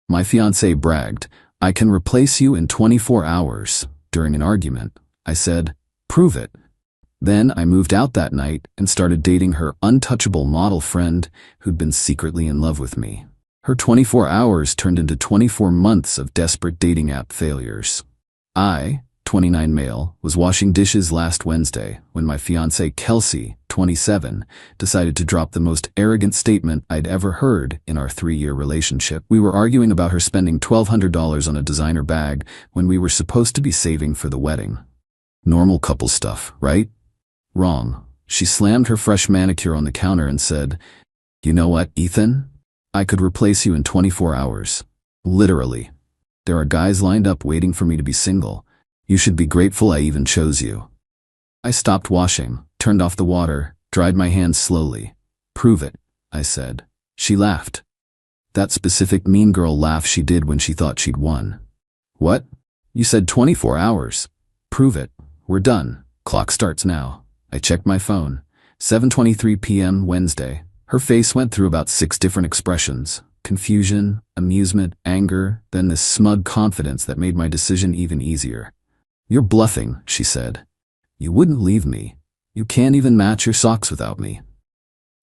My fiancé bragged, "I can replace you in 24 hours." During an argument, I said, "Prove it." Then I moved out that night and started dating her untouchable model friend who'd been secretly in love with me. Her 24 hours turned into 24 months of desperate dating app failures. I, 29 male, was washing dishes last Wednesday when my fiancée Kelsey, 27, decided to drop the most arrogant statement I'd ever heard in our 3-year relationship. We were arguing about her spending $1,200 on a designer bag when we were supposed to be saving for the wedding. Normal couple stuff, right? Wrong. She slammed her fresh manicure on the counter and said, "You know what, Ethan? I could replace you in 24 hours. Literally. There are guys lined up waiting for me to be single. You should be grateful I even chose you." I stopped washing, turned off the water, dried my hands slowly. "Prove it," I said. She laughed. That specific mean girl laugh she did when she thought she'd won. "What? You said 24 hours. Prove it. We're done. Clock starts now." I checked my phone. 7:23 p.m. Wednesday. Her face went through about 6 different expressions. Confusion, amusement, anger, then this smug confidence that made my decision even easier. "You're bluffing," she said. "You wouldn't leave me. You can't even match your socks without me."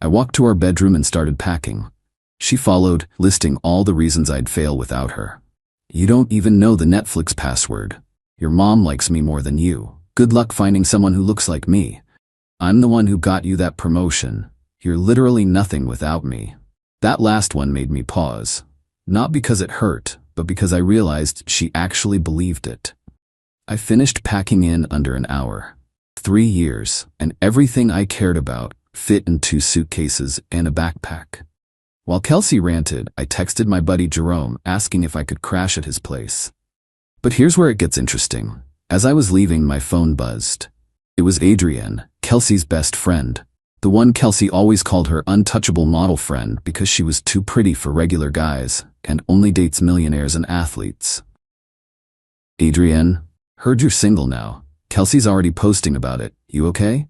I walked to our bedroom and started packing. She followed, listing all the reasons I'd fail without her. "You don't even know the Netflix password. Your mom likes me more than you. Good luck finding someone who looks like me. I'm the one who got you that promotion. You're literally nothing without me." That last one made me pause. Not because it hurt, but because I realized she actually believed it. I finished packing in under an hour. 3 years, and everything I cared about fit in 2 suitcases and a backpack. While Kelsey ranted, I texted my buddy Jerome asking if I could crash at his place. But here's where it gets interesting. As I was leaving, my phone buzzed. It was Adrienne, Kelsey's best friend. The one Kelsey always called her untouchable model friend because she was too pretty for regular guys and only dates millionaires and athletes. "Adrienne, heard you're single now. Kelsey's already posting about it. You okay?"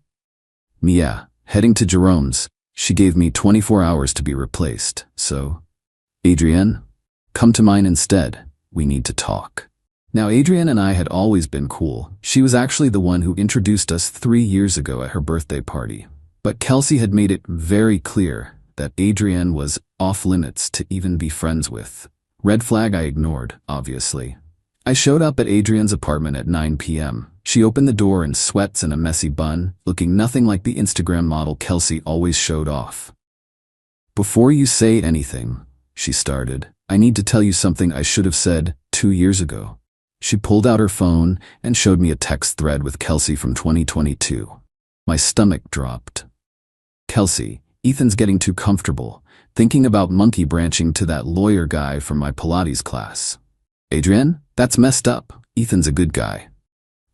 "Yeah, heading to Jerome's. She gave me 24 hours to be replaced, so..." "Adrienne, come to mine instead. We need to talk." Now, Adrienne and I had always been cool. She was actually the one who introduced us 3 years ago at her birthday party. But Kelsey had made it very clear that Adrienne was off limits to even be friends with. Red flag I ignored, obviously. I showed up at Adrienne's apartment at 9 p.m. She opened the door in sweats and a messy bun, looking nothing like the Instagram model Kelsey always showed off. "Before you say anything," she started, "I need to tell you something I should have said 2 years ago." She pulled out her phone and showed me a text thread with Kelsey from 2022. My stomach dropped. "Kelsey, Ethan's getting too comfortable, thinking about monkey branching to that lawyer guy from my Pilates class." "Adrienne, that's messed up. Ethan's a good guy."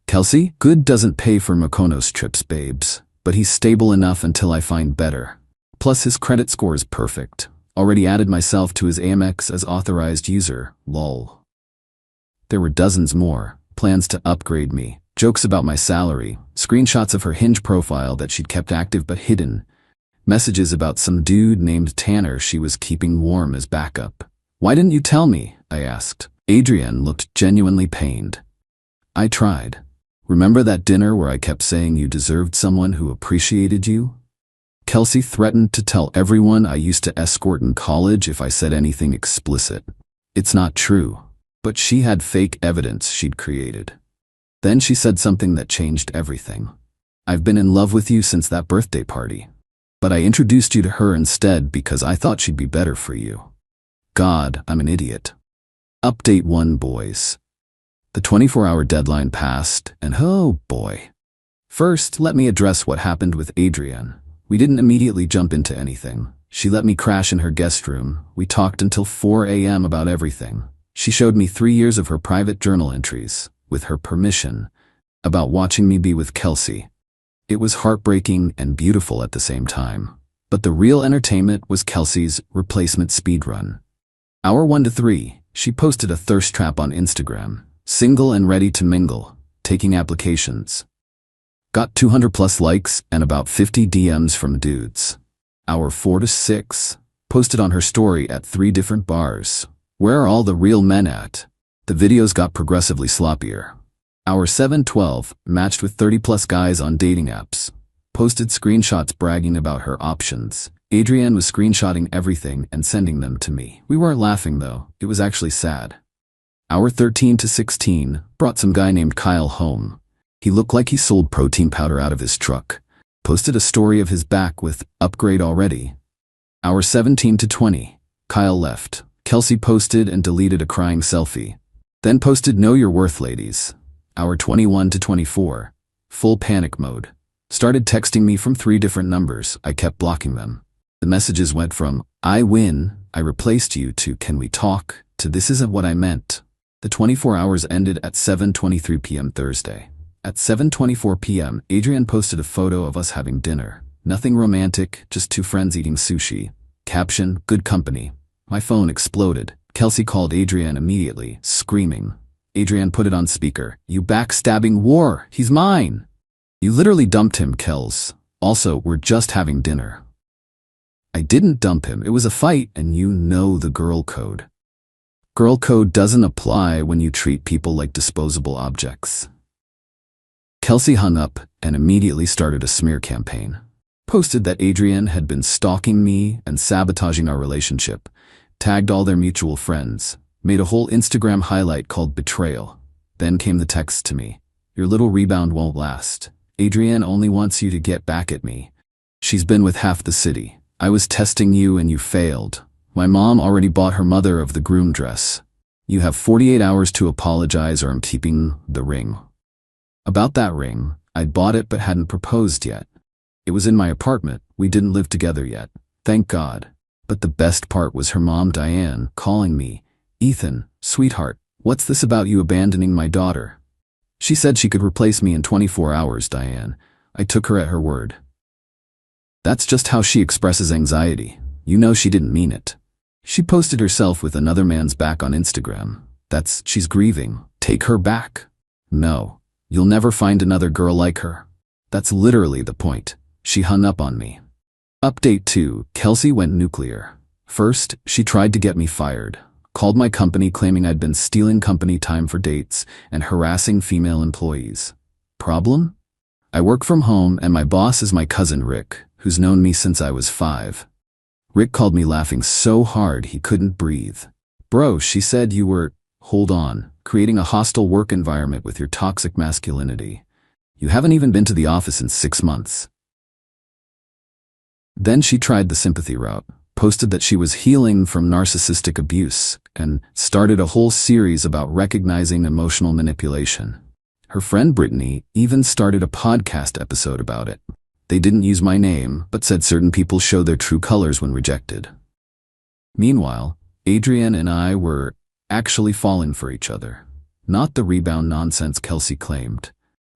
"Kelsey, good doesn't pay for Mykonos trips, babes, but he's stable enough until I find better. Plus his credit score is perfect. Already added myself to his Amex as authorized user, lol." There were dozens more. Plans to upgrade me, jokes about my salary, screenshots of her Hinge profile that she'd kept active but hidden, messages about some dude named Tanner she was keeping warm as backup. "Why didn't you tell me?" I asked. Adrienne looked genuinely pained. "I tried. Remember that dinner where I kept saying you deserved someone who appreciated you?" Kelsey threatened to tell everyone I used to escort in college if I said anything explicit. It's not true. But she had fake evidence she'd created. Then she said something that changed everything. "I've been in love with you since that birthday party. But I introduced you to her instead because I thought she'd be better for you." God, I'm an idiot. Update 1, boys. The 24-hour deadline passed, and oh boy. First, let me address what happened with Adrienne. We didn't immediately jump into anything. She let me crash in her guest room. We talked until 4 a.m. about everything. She showed me 3 years of her private journal entries, with her permission, about watching me be with Kelsey. It was heartbreaking and beautiful at the same time. But the real entertainment was Kelsey's replacement speedrun. Hour 1 to 3, she posted a thirst trap on Instagram, single and ready to mingle, taking applications. Got 200 plus likes and about 50 DMs from dudes. Hour 4 to 6, posted on her story at 3 different bars, Where are all the real men at? The videos got progressively sloppier. Hour 7:12 matched with 30+ guys on dating apps. Posted screenshots bragging about her options. Adrienne was screenshotting everything and sending them to me. We weren't laughing though, it was actually sad. Hour 13 to 16 brought some guy named Kyle home. He looked like he sold protein powder out of his truck. Posted a story of his back with "upgrade already." Hour 17 to 20, Kyle left. Kelsey posted and deleted a crying selfie. Then posted "know your worth, ladies." Hour 21 to 24, full panic mode. Started texting me from 3 different numbers. I kept blocking them. The messages went from "I win, I replaced you" to "can we talk" to "this isn't what I meant." The 24 hours ended at 7:23 p.m. Thursday. At 7:24 p.m., Adrienne posted a photo of us having dinner. Nothing romantic, just 2 friends eating sushi. Caption, "good company." My phone exploded. Kelsey called Adrienne immediately, screaming. Adrienne put it on speaker. "You backstabbing whore, he's mine." "You literally dumped him, Kels. Also, we're just having dinner." I didn't dump him, it was a fight, and you know the girl code. Girl code doesn't apply when you treat people like disposable objects. Kelsey hung up and immediately started a smear campaign. Posted that Adrienne had been stalking me and sabotaging our relationship, tagged all their mutual friends, made a whole Instagram highlight called "betrayal." Then came the text to me. "Your little rebound won't last. Adrienne only wants you to get back at me. She's been with half the city. I was testing you and you failed. My mom already bought her mother of the groom dress. You have 48 hours to apologize or I'm keeping the ring." About that ring, I'd bought it but hadn't proposed yet. It was in my apartment, we didn't live together yet. Thank God. But the best part was her mom, Diane, calling me. "Ethan, sweetheart, what's this about you abandoning my daughter?" She said she could replace me in 24 hours, Diane. I took her at her word. That's just how she expresses anxiety. You know she didn't mean it. She posted herself with another man's back on Instagram. She's grieving. Take her back. No, you'll never find another girl like her. That's literally the point. She hung up on me. Update 2, Kelsey went nuclear. First, she tried to get me fired. Called my company claiming I'd been stealing company time for dates and harassing female employees. Problem? I work from home and my boss is my cousin Rick, who's known me since I was 5. Rick called me laughing so hard he couldn't breathe. "Bro," she said, "you were, hold on, creating a hostile work environment with your toxic masculinity. You haven't even been to the office in 6 months." Then she tried the sympathy route, posted that she was healing from narcissistic abuse, and started a whole series about recognizing emotional manipulation. Her friend Brittany even started a podcast episode about it. They didn't use my name, but said certain people show their true colors when rejected. Meanwhile, Adrienne and I were actually falling for each other. Not the rebound nonsense Kelsey claimed.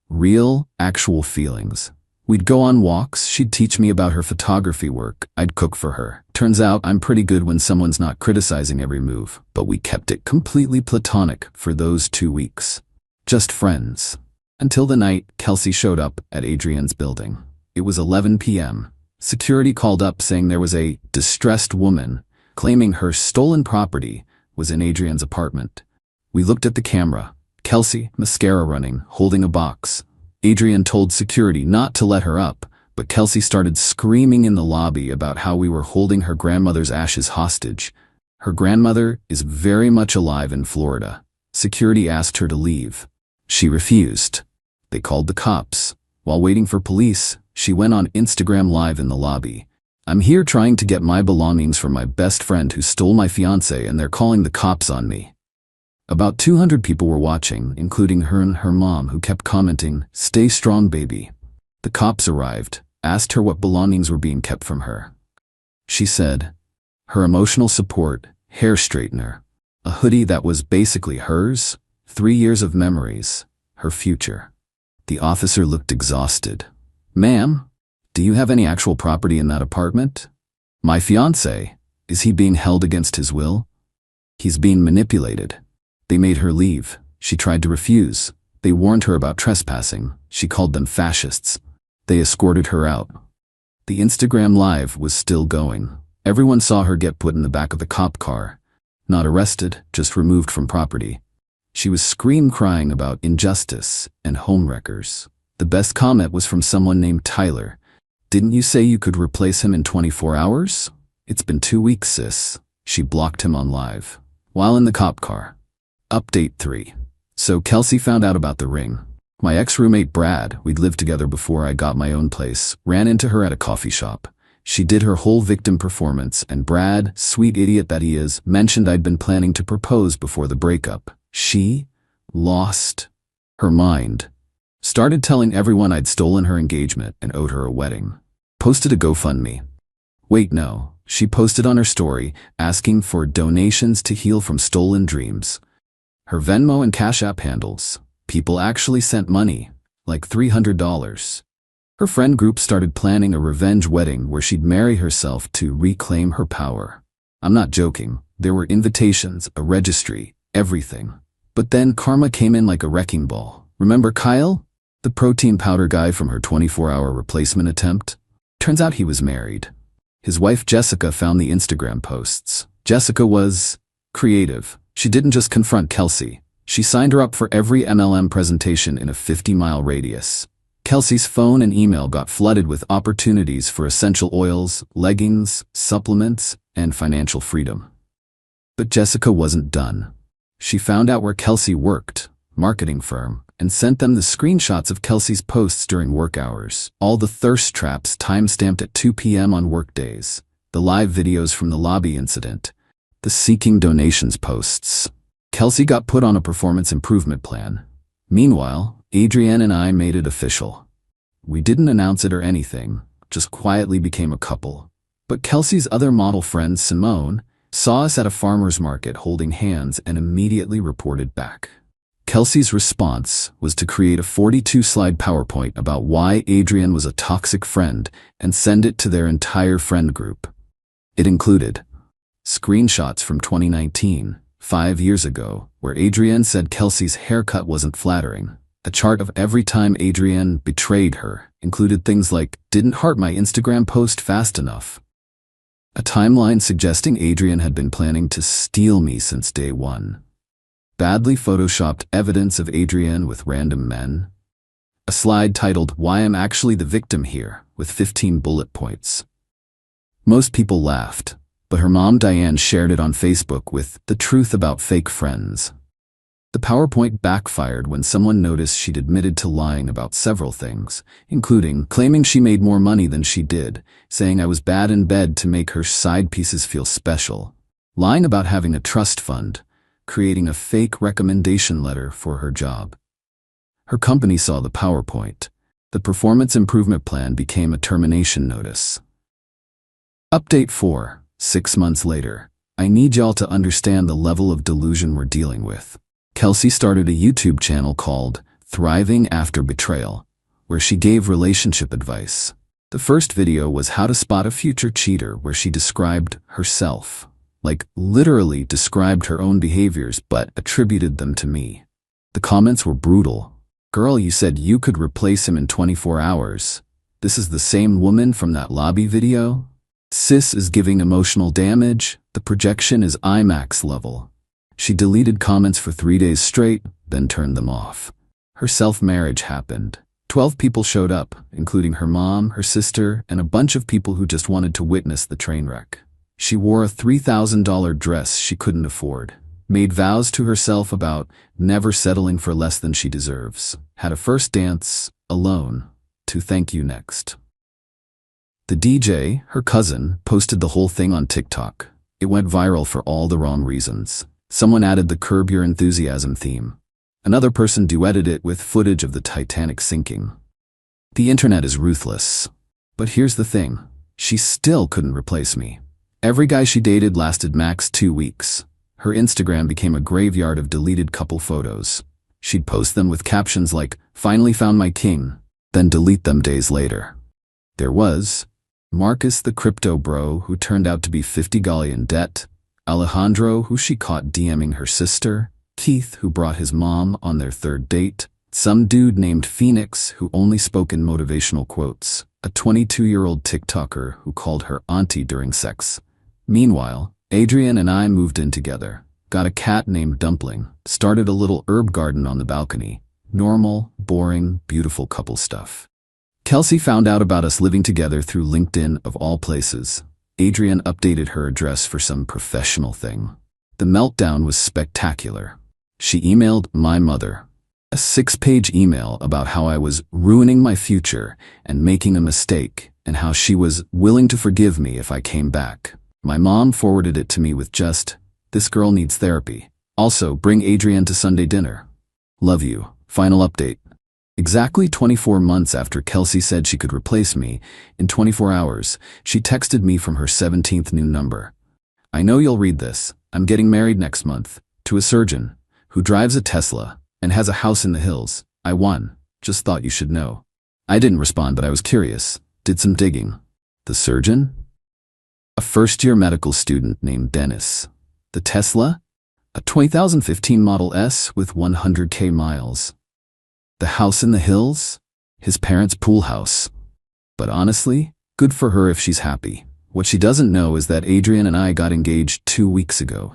Real, actual feelings. We'd go on walks, she'd teach me about her photography work, I'd cook for her. Turns out I'm pretty good when someone's not criticizing every move, but we kept it completely platonic for those 2 weeks. Just friends. Until the night Kelsey showed up at Adrienne's building. It was 11 p.m. Security called up saying there was a distressed woman claiming her stolen property was in Adrienne's apartment. We looked at the camera. Kelsey, mascara running, holding a box. Adrienne told security not to let her up, but Kelsey started screaming in the lobby about how we were holding her grandmother's ashes hostage. Her grandmother is very much alive in Florida. Security asked her to leave. She refused. They called the cops. While waiting for police, she went on Instagram Live in the lobby. "I'm here trying to get my belongings from my best friend who stole my fiancé and they're calling the cops on me." About 200 people were watching, including her and her mom, who kept commenting, "Stay strong, baby." The cops arrived, asked her what belongings were being kept from her. She said, her emotional support, hair straightener, a hoodie that was basically hers, 3 years of memories, her future. The officer looked exhausted. "Ma'am, do you have any actual property in that apartment?" "My fiancé, is he being held against his will?" "He's being manipulated." They made her leave. She tried to refuse. They warned her about trespassing. She called them fascists. They escorted her out. The Instagram Live was still going. Everyone saw her get put in the back of the cop car. Not arrested, just removed from property. She was crying about injustice and homewreckers. The best comment was from someone named Tyler. "Didn't you say you could replace him in 24 hours? It's been 2 weeks, sis." She blocked him on live. While in the cop car. Update 3. So Kelsey found out about the ring. My ex-roommate Brad, we'd lived together before I got my own place, ran into her at a coffee shop. She did her whole victim performance, and Brad, sweet idiot that he is, mentioned I'd been planning to propose before the breakup. She lost her mind. Started telling everyone I'd stolen her engagement and owed her a wedding. Posted a GoFundMe. Wait, no. She posted on her story, asking for donations to heal from stolen dreams. Her Venmo and Cash App handles. People actually sent money, like $300. Her friend group started planning a revenge wedding where she'd marry herself to reclaim her power. I'm not joking. There were invitations, a registry, everything. But then karma came in like a wrecking ball. Remember Kyle? The protein powder guy from her 24-hour replacement attempt? Turns out he was married. His wife Jessica found the Instagram posts. Jessica was creative. She didn't just confront Kelsey. She signed her up for every MLM presentation in a 50-mile radius. Kelsey's phone and email got flooded with opportunities for essential oils, leggings, supplements, and financial freedom. But Jessica wasn't done. She found out where Kelsey worked, marketing firm, and sent them the screenshots of Kelsey's posts during work hours. All the thirst traps time-stamped at 2 p.m. on workdays, the live videos from the lobby incident, the seeking donations posts. Kelsey got put on a performance improvement plan. Meanwhile, Adrienne and I made it official. We didn't announce it or anything, just quietly became a couple. But Kelsey's other model friend, Simone, saw us at a farmer's market holding hands and immediately reported back. Kelsey's response was to create a 42-slide PowerPoint about why Adrienne was a toxic friend and send it to their entire friend group. It included screenshots from 2019, 5 years ago, where Adrienne said Kelsey's haircut wasn't flattering. A chart of every time Adrienne betrayed her, included things like, "Didn't heart my Instagram post fast enough." A timeline suggesting Adrienne had been planning to steal me since day one. Badly photoshopped evidence of Adrienne with random men. A slide titled, "Why I'm Actually the Victim Here," with 15 bullet points. Most people laughed, but her mom Diane shared it on Facebook with "The Truth About Fake Friends." The PowerPoint backfired when someone noticed she'd admitted to lying about several things, including claiming she made more money than she did, saying I was bad in bed to make her side pieces feel special, lying about having a trust fund, creating a fake recommendation letter for her job. Her company saw the PowerPoint. The performance improvement plan became a termination notice. Update 4. 6 months later. I need y'all to understand the level of delusion we're dealing with. Kelsey started a YouTube channel called Thriving After Betrayal, where she gave relationship advice. The first video was how to spot a future cheater, where she described herself. Like, literally described her own behaviors but attributed them to me. The comments were brutal. "Girl, you said you could replace him in 24 hours. This is the same woman from that lobby video? Sis is giving emotional damage. The projection is IMAX level." She deleted comments for 3 days straight, then turned them off. Her self-marriage happened. 12 people showed up, including her mom, her sister, and a bunch of people who just wanted to witness the train wreck. She wore a $3,000 dress she couldn't afford, made vows to herself about never settling for less than she deserves, had a first dance, alone, to Thank You Next. The DJ, her cousin, posted the whole thing on TikTok. It went viral for all the wrong reasons. Someone added the Curb Your Enthusiasm theme. Another person duetted it with footage of the Titanic sinking. The internet is ruthless. But here's the thing. She still couldn't replace me. Every guy she dated lasted max 2 weeks. Her Instagram became a graveyard of deleted couple photos. She'd post them with captions like, "Finally found my king," then delete them days later. There was Marcus the crypto bro who turned out to be 50 Galli in debt, Alejandro who she caught DMing her sister, Keith who brought his mom on their 3rd date, some dude named Phoenix who only spoke in motivational quotes, a 22-year-old TikToker who called her auntie during sex. Meanwhile, Adrian and I moved in together, got a cat named Dumpling, started a little herb garden on the balcony. Normal, boring, beautiful couple stuff. Kelsey found out about us living together through LinkedIn of all places. Adrian updated her address for some professional thing. The meltdown was spectacular. She emailed my mother. A 6-page email about how I was ruining my future and making a mistake, and how she was willing to forgive me if I came back. My mom forwarded it to me with just, "This girl needs therapy. Also, bring Adrian to Sunday dinner. Love you. Final update." Exactly 24 months after Kelsey said she could replace me, in 24 hours, she texted me from her 17th new number. "I know you'll read this. I'm getting married next month, to a surgeon, who drives a Tesla, and has a house in the hills. I won. Just thought you should know." I didn't respond, but I was curious. Did some digging. The surgeon? A first-year medical student named Dennis. The Tesla? A 2015 Model S with 100K miles. The house in the hills? His parents' pool house. But honestly, good for her if she's happy. What she doesn't know is that Adrian and I got engaged 2 weeks ago.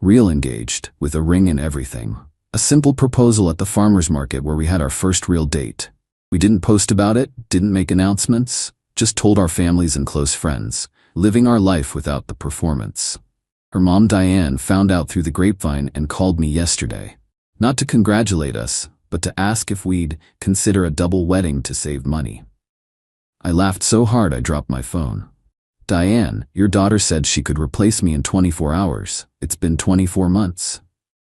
Real engaged, with a ring and everything. A simple proposal at the farmer's market where we had our first real date. We didn't post about it, didn't make announcements, just told our families and close friends, living our life without the performance. Her mom Diane found out through the grapevine and called me yesterday. Not to congratulate us, but to ask if we'd consider a double wedding to save money. I laughed so hard I dropped my phone. "Diane, your daughter said she could replace me in 24 hours. It's been 24 months.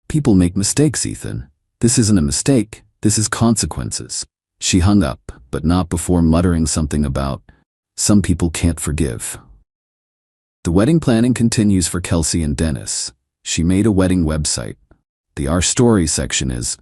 People make mistakes, Ethan. This isn't a mistake, this is consequences." She hung up, but not before muttering something about, "Some people can't forgive." The wedding planning continues for Kelsey and Dennis. She made a wedding website. The Our Story section is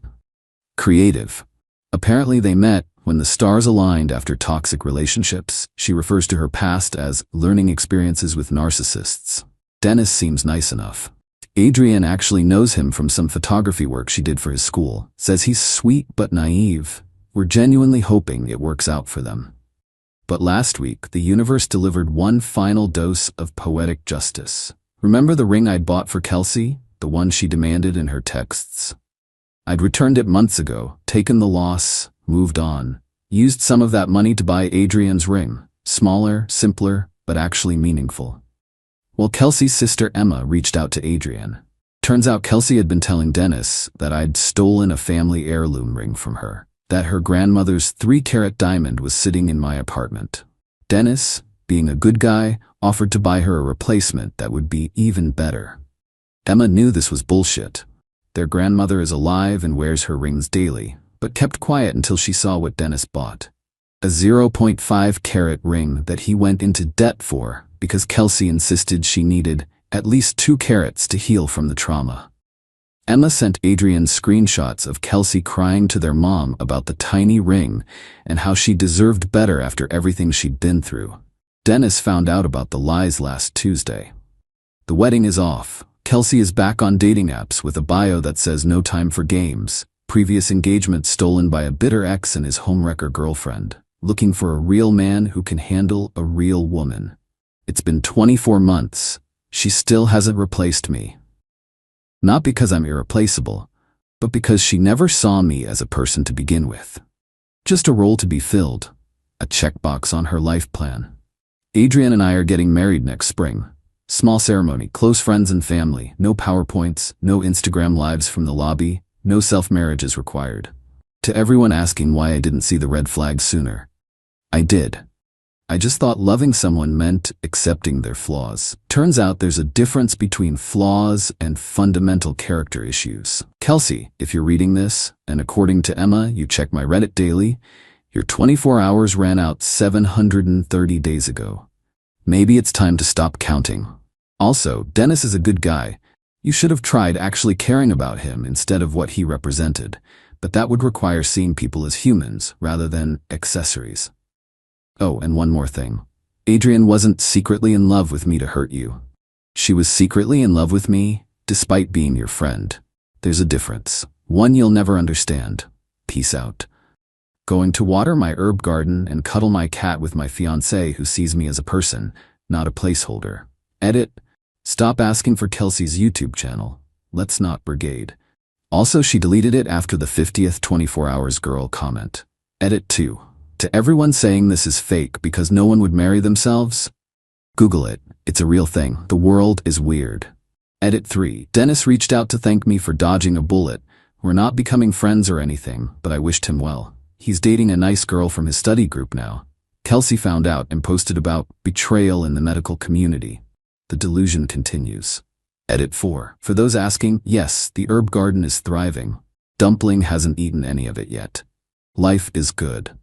creative. Apparently they met when the stars aligned after toxic relationships. She refers to her past as learning experiences with narcissists. Dennis seems nice enough. Adrian actually knows him from some photography work she did for his school. Says he's sweet but naive. We're genuinely hoping it works out for them. But last week, the universe delivered one final dose of poetic justice. Remember the ring I'd bought for Kelsey? The one she demanded in her texts? I'd returned it months ago, taken the loss, moved on, used some of that money to buy Adrian's ring. Smaller, simpler, but actually meaningful. Well, Kelsey's sister Emma reached out to Adrian. Turns out Kelsey had been telling Dennis that I'd stolen a family heirloom ring from her, that her grandmother's 3-carat diamond was sitting in my apartment. Dennis, being a good guy, offered to buy her a replacement that would be even better. Emma knew this was bullshit. Their grandmother is alive and wears her rings daily, but kept quiet until she saw what Dennis bought. A 0.5-carat ring that he went into debt for because Kelsey insisted she needed at least 2 carats to heal from the trauma. Emma sent Adrian screenshots of Kelsey crying to their mom about the tiny ring and how she deserved better after everything she'd been through. Dennis found out about the lies last Tuesday. The wedding is off. Kelsey is back on dating apps with a bio that says no time for games, previous engagement stolen by a bitter ex and his homewrecker girlfriend, looking for a real man who can handle a real woman. It's been 24 months. She still hasn't replaced me. Not because I'm irreplaceable, but because she never saw me as a person to begin with. Just a role to be filled, a checkbox on her life plan. Adrian and I are getting married next spring. Small ceremony, close friends and family, no PowerPoints, no Instagram lives from the lobby, no self-marriage is required. To everyone asking why I didn't see the red flags sooner, I did. I just thought loving someone meant accepting their flaws. Turns out there's a difference between flaws and fundamental character issues. Kelsey, if you're reading this, and according to Emma, you check my Reddit daily, your 24 hours ran out 730 days ago. Maybe it's time to stop counting. Also, Dennis is a good guy. You should have tried actually caring about him instead of what he represented, but that would require seeing people as humans rather than accessories. Oh, and one more thing. Adrian wasn't secretly in love with me to hurt you. She was secretly in love with me, despite being your friend. There's a difference. One you'll never understand. Peace out. Going to water my herb garden and cuddle my cat with my fiancée who sees me as a person, not a placeholder. Edit. Stop asking for Kelsey's YouTube channel. Let's not brigade. Also, she deleted it after the 50th 24 hours girl comment. Edit 2. To everyone saying this is fake because no one would marry themselves, Google it. It's a real thing. The world is weird. Edit 3. Dennis reached out to thank me for dodging a bullet. We're not becoming friends or anything, but I wished him well. He's dating a nice girl from his study group now. Kelsey found out and posted about betrayal in the medical community. The delusion continues. Edit 4. For those asking, yes, the herb garden is thriving. Dumpling hasn't eaten any of it yet. Life is good.